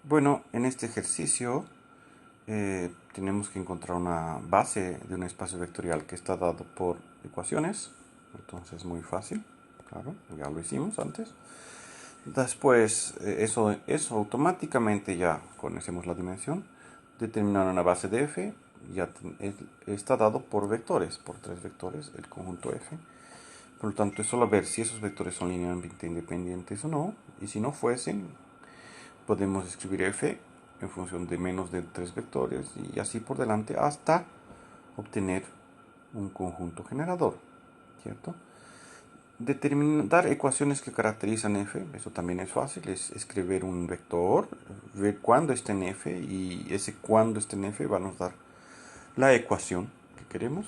Bueno, en este ejercicio tenemos que encontrar una base de un espacio vectorial que está dado por ecuaciones. Entonces, muy fácil, claro, ya lo hicimos antes. Después, eso automáticamente ya conocemos la dimensión. Determinar una base de f ya está dado por vectores, por tres vectores, el conjunto f. Por lo tanto, es solo ver si esos vectores son linealmente independientes o no. Y si no fuesen, podemos escribir f en función de menos de tres vectores y así por delante hasta obtener un conjunto generador, ¿cierto? Determinar ecuaciones que caracterizan f, eso también es fácil, es escribir un vector, ver cuándo está en f y ese cuándo está en f va a nos dar la ecuación que queremos.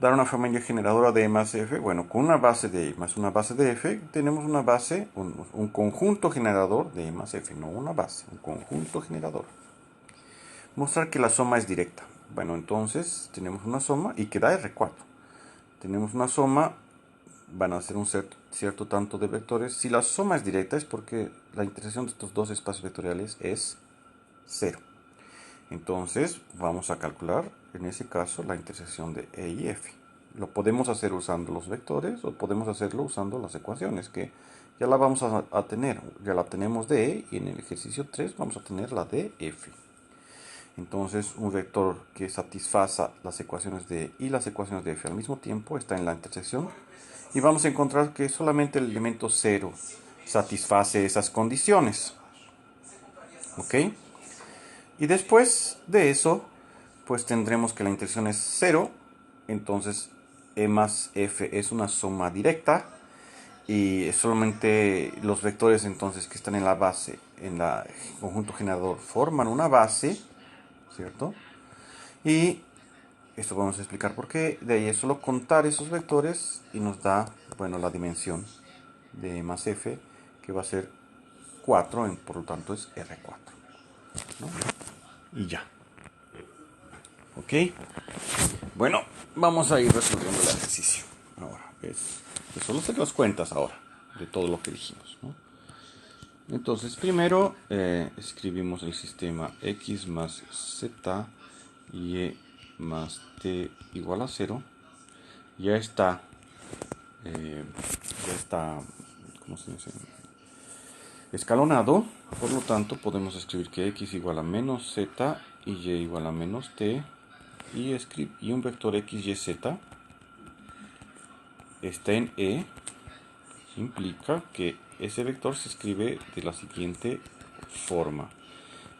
Dar una familia generadora de E más F, bueno, con una base de E más una base de F, tenemos una base, un conjunto generador de E más F, no una base, un conjunto generador. Mostrar que la suma es directa. Bueno, entonces tenemos una suma y que da R4. Tenemos una suma, van a ser un cierto tanto de vectores. Si la suma es directa es porque la intersección de estos dos espacios vectoriales es 0. Entonces vamos a calcular en ese caso la intersección de E y F. Lo podemos hacer usando los vectores o podemos hacerlo usando las ecuaciones que ya la vamos a tener. Ya la tenemos de E y en el ejercicio 3 vamos a tener la de F. Entonces un vector que satisfaza las ecuaciones de E y las ecuaciones de F al mismo tiempo está en la intersección y vamos a encontrar que solamente el elemento 0 satisface esas condiciones. ¿Ok? Y después de eso, pues tendremos que la intersección es 0. Entonces, E más F es una suma directa. Y solamente los vectores entonces que están en la base, en el conjunto generador, forman una base, ¿cierto? Y esto vamos a explicar por qué. De ahí es solo contar esos vectores y nos da, bueno, la dimensión de E más F, que va a ser 4, por lo tanto es R4. ¿No? Y ya. ¿Ok? Bueno, vamos a ir resolviendo el ejercicio. Ahora, es solo hacer las cuentas ahora de todo lo que dijimos, ¿no? Entonces, primero escribimos el sistema x más z y más t igual a 0. Ya está, ¿cómo se dice? Escalonado. Por lo tanto, podemos escribir que x igual a menos z y y igual a menos t y un vector x, y, z está en E, implica que ese vector se escribe de la siguiente forma.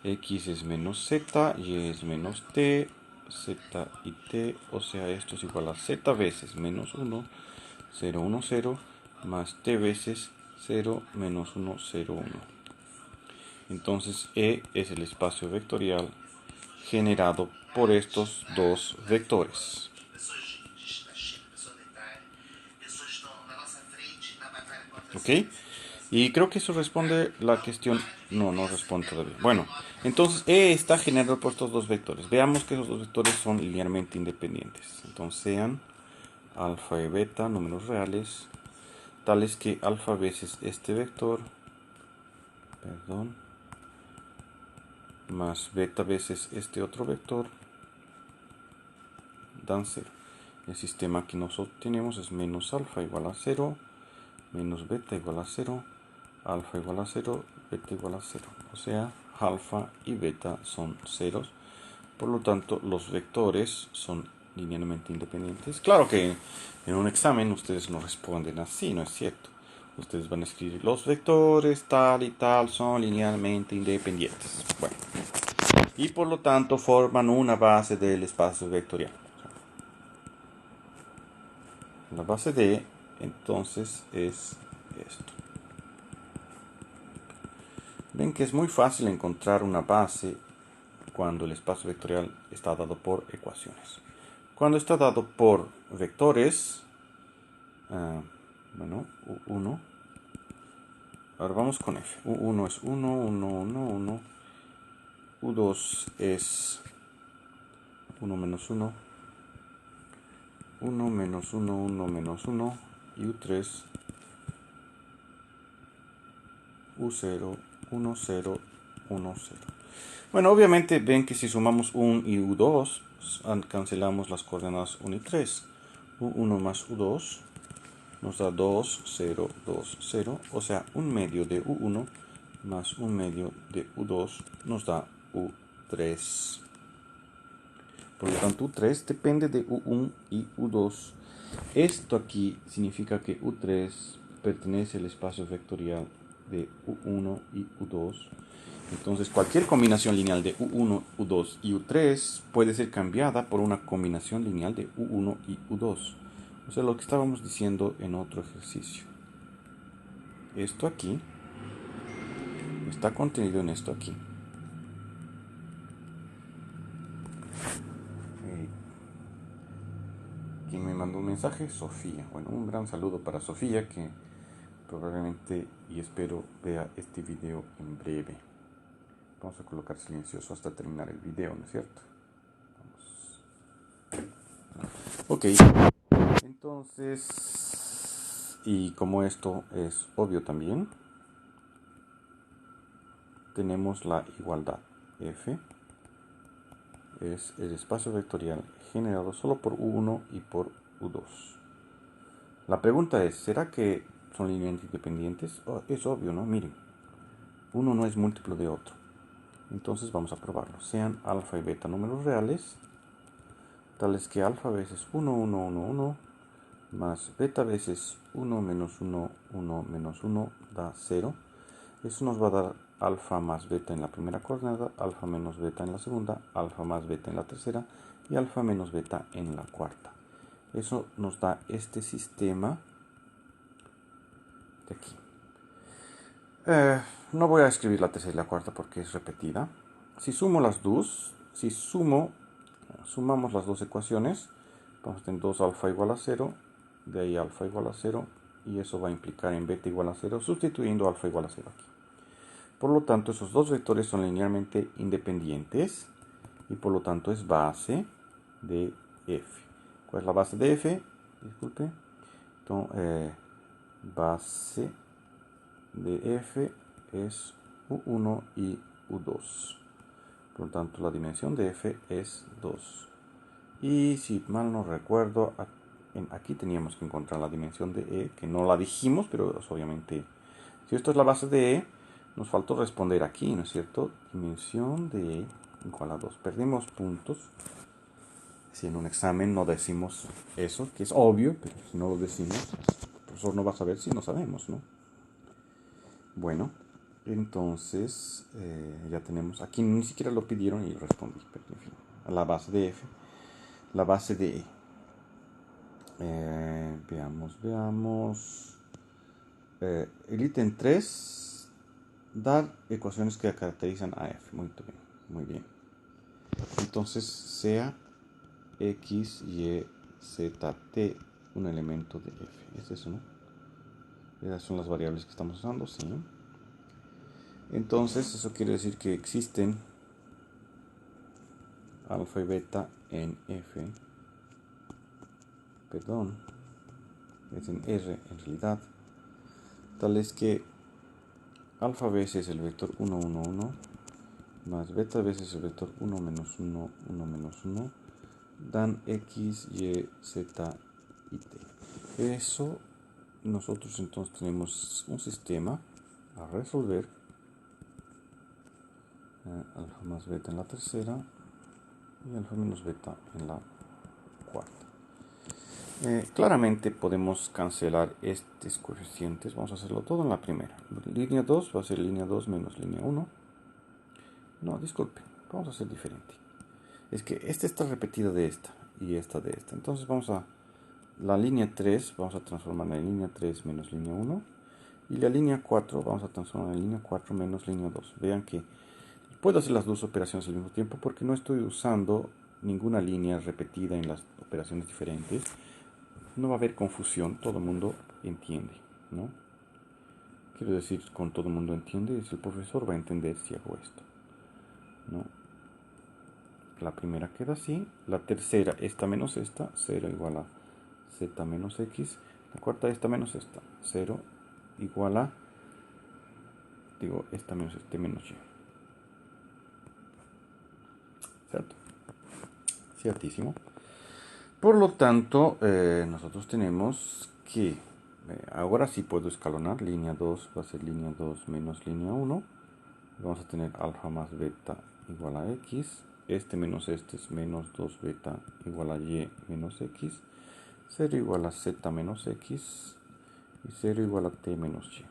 X es menos z, y es menos t, z y t, o sea, esto es igual a z veces menos 1, 0, 1, 0, más t veces 0, menos 1, 0, 1. Entonces, E es el espacio vectorial generado por estos dos vectores. ¿Ok? Y creo que eso responde la cuestión. No, no responde todavía. Bueno, entonces E está generado por estos dos vectores. Veamos que esos dos vectores son linealmente independientes. Entonces sean alfa y beta, números reales, tales que alfa veces este vector, perdón, más beta veces este otro vector, dan 0. El sistema que nosotros tenemos es menos alfa igual a 0, menos beta igual a 0, alfa igual a 0, beta igual a 0. O sea, alfa y beta son ceros. Por lo tanto, los vectores son linealmente independientes. Claro que en un examen ustedes no responden así, ¿no es cierto? Ustedes van a escribir los vectores tal y tal son linealmente independientes. Bueno, y por lo tanto forman una base del espacio vectorial. La base de entonces es esto. Ven que es muy fácil encontrar una base cuando el espacio vectorial está dado por ecuaciones. Cuando está dado por vectores, bueno, U1, ahora vamos con F. U1 es 1, 1, 1, 1. U2 es 1 menos 1, 1 menos 1, 1 menos 1. Y U3, U0, 1, 0, 1, 0. Bueno, obviamente ven que si sumamos U1 y U2, cancelamos las coordenadas 1 y 3. U1 más U2 nos da 2, 0, 2, 0. O sea, 1 medio de U1 más 1 medio de U2 nos da U3. Por lo tanto, U3 depende de U1 y U2. Esto aquí significa que U3 pertenece al espacio vectorial de U1 y U2. Entonces, cualquier combinación lineal de U1, U2 y U3 puede ser cambiada por una combinación lineal de U1 y U2. O sea, lo que estábamos diciendo en otro ejercicio. Esto aquí está contenido en esto aquí. ¿Quién me mandó un mensaje? Sofía. Bueno, un gran saludo para Sofía, que probablemente y espero vea este video en breve. Vamos a colocar silencioso hasta terminar el video, ¿no es cierto? Vamos. Ok, entonces, y como esto es obvio también, tenemos la igualdad. F es el espacio vectorial generado solo por U1 y por U2. La pregunta es, ¿será que son linealmente independientes? Oh, es obvio, ¿no? Miren, uno no es múltiplo de otro. Entonces vamos a probarlo. Sean alfa y beta números reales, tales que alfa veces 1, 1, 1, 1, más beta veces 1 menos 1, 1 menos 1 da 0. Eso nos va a dar alfa más beta en la primera coordenada, alfa menos beta en la segunda, alfa más beta en la tercera y alfa menos beta en la cuarta. Eso nos da este sistema de aquí. No voy a escribir la tercera y la cuarta porque es repetida. Si sumo las dos, sumamos las dos ecuaciones, vamos a tener 2 alfa igual a 0, de ahí alfa igual a 0, y eso va a implicar en beta igual a 0, sustituyendo alfa igual a 0 aquí. Por lo tanto, esos dos vectores son linealmente independientes, y por lo tanto es base de f. ¿Cuál es la base de f? Disculpe. Entonces, base de f es U1 y U2. Por lo tanto, la dimensión de f es 2. Y si mal no recuerdo, aquí teníamos que encontrar la dimensión de e, que no la dijimos, pero obviamente, si esto es la base de e, nos faltó responder aquí, ¿no es cierto? Dimensión de e igual a 2. Perdimos puntos. Si en un examen no decimos eso, que es obvio, pero si no lo decimos, el profesor no va a saber si no sabemos, ¿no? Bueno, entonces ya tenemos, aquí ni siquiera lo pidieron y respondí, pero en fin, a la base de f, la base de e. Veamos. El ítem 3, dar ecuaciones que caracterizan a f. Muy bien. Entonces sea x, y, z, t un elemento de f. ¿Es eso, no? Esas son las variables que estamos usando, sí. Entonces eso quiere decir que existen alfa y beta en f, perdón, es en r en realidad, tal es que alfa veces el vector 1, 1, 1 más beta veces el vector 1 menos 1, 1 menos 1 dan x, y, z y t. Eso nosotros entonces tenemos un sistema a resolver. Alfa más beta en la tercera y alfa menos beta en la cuarta. Claramente podemos cancelar estos coeficientes. Vamos a hacerlo todo en la primera. Línea 2 va a ser línea 2 menos línea 1. No, disculpe, vamos a hacer diferente. Es que esta está repetida de esta y esta de esta. Entonces vamos a la línea 3, vamos a transformarla en línea 3 menos línea 1. Y la línea 4 vamos a transformarla en línea 4 menos línea 2. Vean que puedo hacer las dos operaciones al mismo tiempo porque no estoy usando ninguna línea repetida en las operaciones diferentes. No va a haber confusión, todo el mundo entiende, ¿no? Quiero decir, con todo el mundo entiende, es el profesor va a entender si hago esto, ¿no? La primera queda así, la tercera, esta menos esta, 0 igual a z menos x, la cuarta, esta menos esta, 0 igual a, esta menos este menos y. ¿cierto? Ciertísimo. Por lo tanto, nosotros tenemos que, ahora sí puedo escalonar, línea 2 va a ser línea 2 menos línea 1. Vamos a tener alfa más beta igual a x. Este menos este es menos 2 beta igual a y menos x. 0 igual a z menos x. Y 0 igual a t menos y.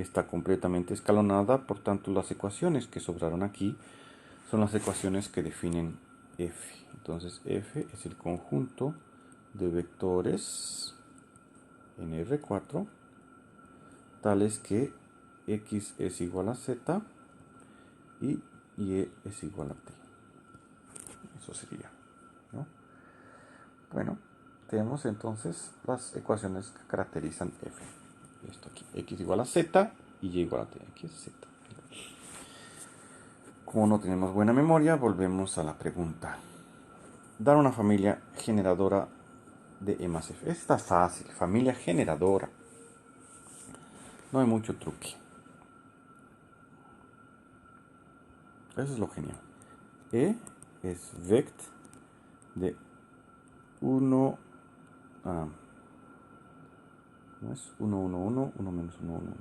Está completamente escalonada, por tanto las ecuaciones que sobraron aquí son las ecuaciones que definen f. Entonces f es el conjunto de vectores en R4 tales que x es igual a z y y es igual a t. Eso sería, ¿no? Bueno, tenemos entonces las ecuaciones que caracterizan f. Esto aquí, x igual a z y y igual a t. Aquí es z. Como no tenemos buena memoria, volvemos a la pregunta. Dar una familia generadora de E más F. Está fácil, familia generadora. No hay mucho truque. Eso es lo genial. E es vect de 1 a... ¿Cómo es? 1, 1, 1, 1 menos 1, 1, 1.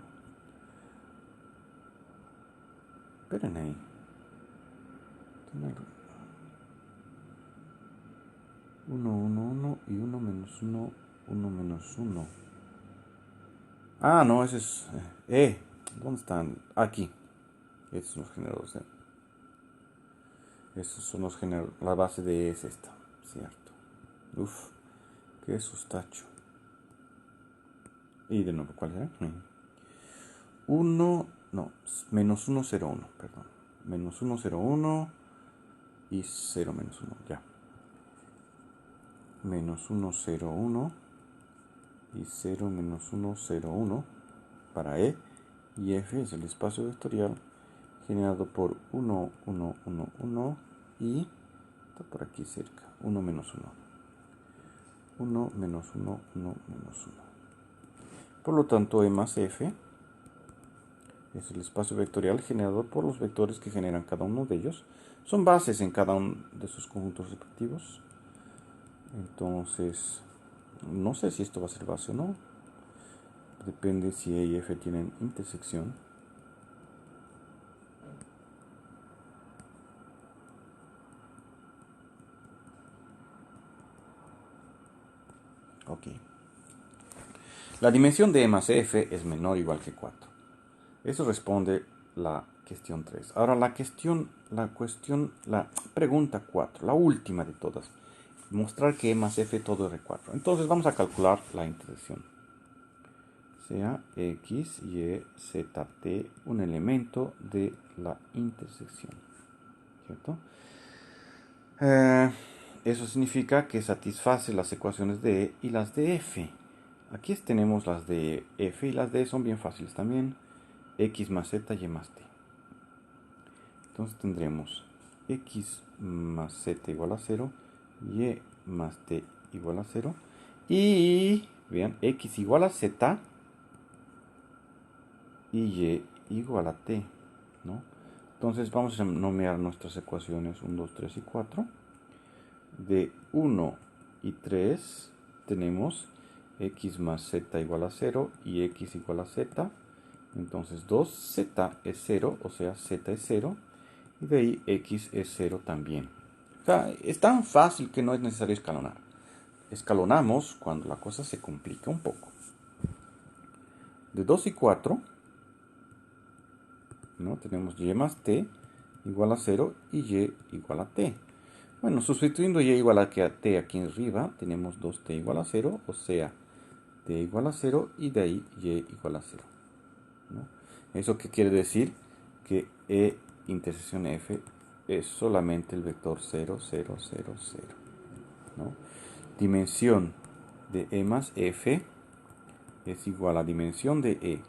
Esperen ahí. 1, 1, 1 y 1 menos 1, 1 menos 1. Ah, no, ese es E. ¿Dónde están? Aquí. Estos son los generadores. Estos son los generadores. La base de E es esta. Cierto. Uf, qué sustacho. Y de nuevo, ¿cuál era? 1, no, menos 1, 0, 1, perdón. Menos 1, 0, 1 y 0, menos 1, ya. Menos 1, 0, 1 y 0, menos 1, 0, 1 para E. Y F es el espacio vectorial generado por 1, 1, 1, 1 y está por aquí cerca, 1 menos 1. 1 menos 1, 1 menos 1. Por lo tanto, E más F es el espacio vectorial generado por los vectores que generan cada uno de ellos. Son bases en cada uno de sus conjuntos respectivos. Entonces, no sé si esto va a ser base o no. Depende si E y F tienen intersección. Ok. La dimensión de E más F es menor o igual que 4. Eso responde la cuestión 3. Ahora la pregunta 4, la última de todas. Mostrar que E más F todo R4. Entonces vamos a calcular la intersección. Sea X, Y, Z, T un elemento de la intersección. ¿Cierto? Eso significa que satisface las ecuaciones de E y las de F. Aquí tenemos las de F y las de E son bien fáciles también. X más Z, Y más T. Entonces tendremos X más Z igual a 0, Y más T igual a 0. Y, vean, X igual a Z y Y igual a T, ¿no? Entonces vamos a nombrar nuestras ecuaciones 1, 2, 3 y 4. De 1 y 3 tenemos X más Z igual a 0 y X igual a Z. Entonces 2Z es 0, o sea, Z es 0. Y de ahí X es 0 también. O sea, es tan fácil que no es necesario escalonar. Escalonamos cuando la cosa se complica un poco. De 2 y 4, ¿no? Tenemos Y más T igual a 0 y Y igual a T. Bueno, sustituyendo Y igual a T aquí arriba, tenemos 2T igual a 0, o sea, T igual a 0 y de ahí Y igual a 0. ¿No? ¿Eso qué quiere decir? Que E intersección F es solamente el vector 0, 0, 0, 0. ¿No? Dimensión de E más F es igual a dimensión de E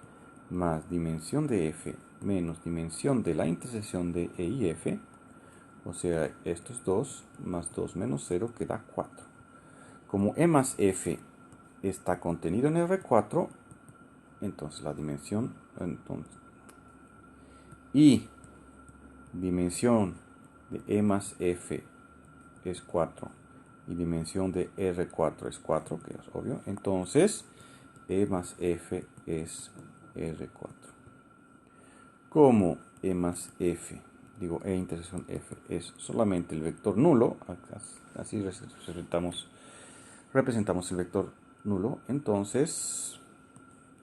más dimensión de F menos dimensión de la intersección de E y F. O sea, estos 2 más 2 menos 0 queda 4. Como E más F está contenido en R4, entonces la dimensión, y dimensión de E más F es 4 y dimensión de R4 es 4, que es obvio, entonces E más F es R4. Como E más F, digo E intersección F, es solamente el vector nulo, así representamos el vector nulo, entonces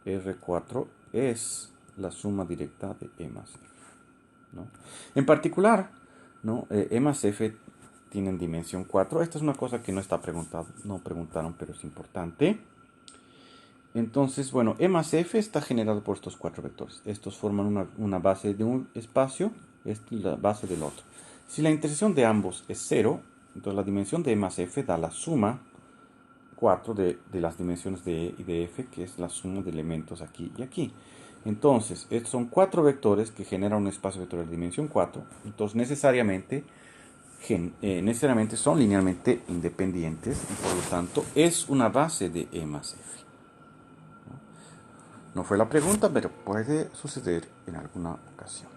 R4 es la suma directa de E más F, ¿no? En particular, ¿no? E más F tienen dimensión 4. Esta es una cosa que no está preguntado, no preguntaron, pero es importante. Entonces, bueno, E más F está generado por estos 4 vectores. Estos forman una base de un espacio, esta es la base del otro. Si la intersección de ambos es 0, entonces la dimensión de E más F da la suma 4 de las dimensiones de E y de F, que es la suma de elementos aquí y aquí. Entonces, estos son 4 vectores que generan un espacio vectorial de dimensión 4. Entonces, necesariamente son linealmente independientes y por lo tanto es una base de E más F. No fue la pregunta, pero puede suceder en alguna ocasión.